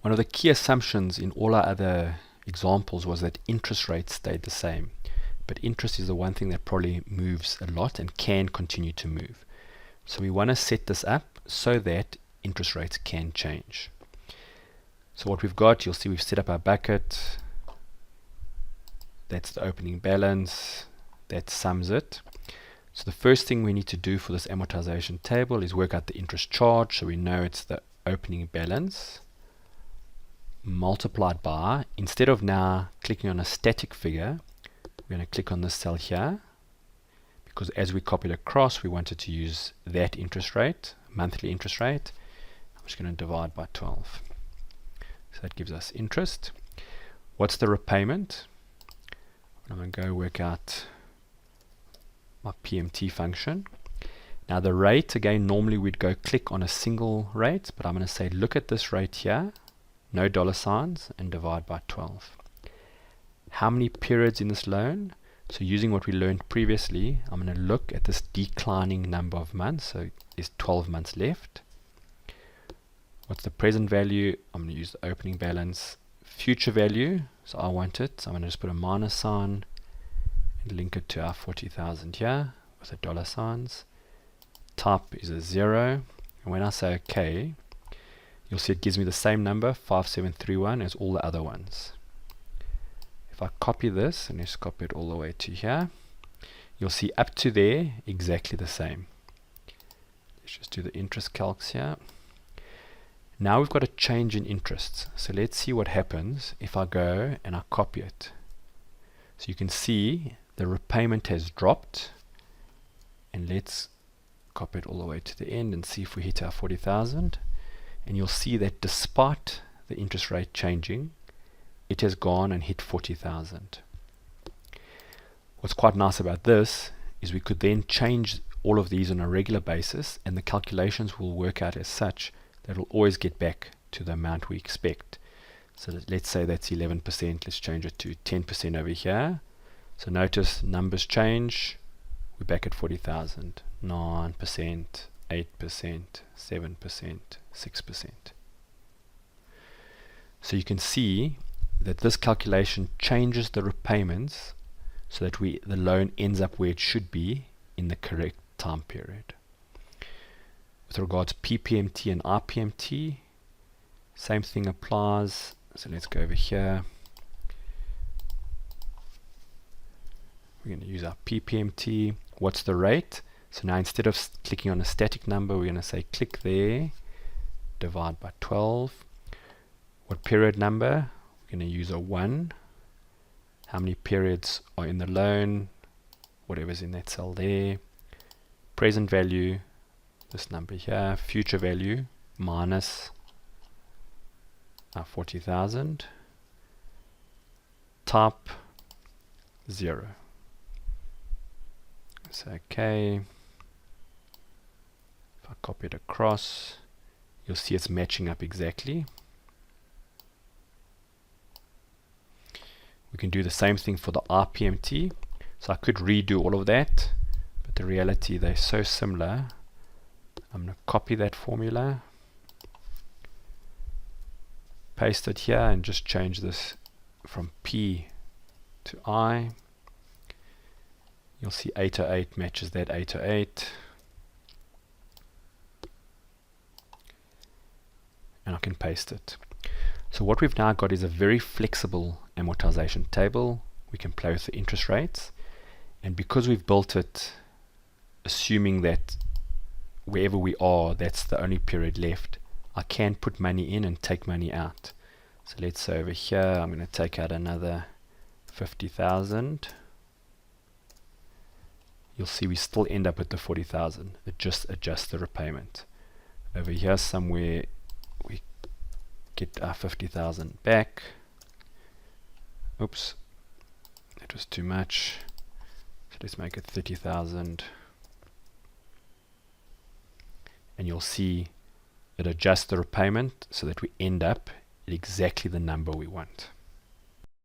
One of the key assumptions in all our other examples was that interest rates stayed the same. But interest is the one thing that probably moves a lot and can continue to move. So we want to set this up so that interest rates can change. So what we've got, you'll see we've set up our bucket. That's the opening balance. That sums it. So the first thing we need to do for this amortization table is work out the interest charge. So we know it's the opening balance multiplied by, instead of now clicking on a static figure, we're going to click on this cell here, because as we copied across, we wanted to use that interest rate, monthly interest rate. I'm just going to divide by 12. So that gives us interest. What's the repayment? I'm going to go work out my PMT function. Now the rate, again, normally we'd go click on a single rate, but I'm going to say look at this rate here, no dollar signs, and divide by 12. How many periods in this loan? So using what we learned previously, I'm going to look at this declining number of months. So there's 12 months left. What's the present value? I'm going to use the opening balance. Future value, so I want it, so I'm going to just put a minus sign and link it to our 40,000 here with the dollar signs. Type is a 0, and when I say OK, you'll see it gives me the same number, 5731, as all the other ones. If I copy this, and let's copy it all the way to here, you'll see up to there exactly the same. Let's just do the interest calcs here. Now we've got a change in interest. So let's see what happens if I go and I copy it. So you can see the repayment has dropped. And let's copy it all the way to the end and see if we hit our 40,000. And you'll see that despite the interest rate changing, it has gone and hit 40,000. What's quite nice about this is we could then change all of these on a regular basis, and the calculations will work out as such that will always get back to the amount we expect. So let's say that's 11%. Let's change it to 10% over here. So notice numbers change. We're back at 40,000. 9%, 8%, 7%, 6%. So you can see that this calculation changes the repayments so that the loan ends up where it should be in the correct time period. With regards to PPMT and IPMT, same thing applies. So let's go over here. We're going to use our PPMT. What's the rate? So now instead of clicking on a static number, we're going to say click there, divide by 12. What period number? We're going to use a 1. How many periods are in the loan? Whatever's in that cell there. Present value, this number here. Future value, minus our 40,000. Type 0. So OK. If I copy it across, you'll see it's matching up exactly. We can do the same thing for the IPMT. So I could redo all of that, but the reality, they're so similar. I'm going to copy that formula, paste it here, and just change this from P to I. You'll see 808 matches that 808. And I can paste it. So what we've now got is a very flexible amortization table. We can play with the interest rates. And because we've built it assuming that wherever we are, that's the only period left, I can put money in and take money out. So let's say over here, I'm going to take out another 50,000. You'll see we still end up with the 40,000. It just adjusts the repayment. Over here somewhere, we get our 50,000 back. Oops, that was too much. So let's make it 30,000. And you'll see it adjusts the repayment so that we end up at exactly the number we want.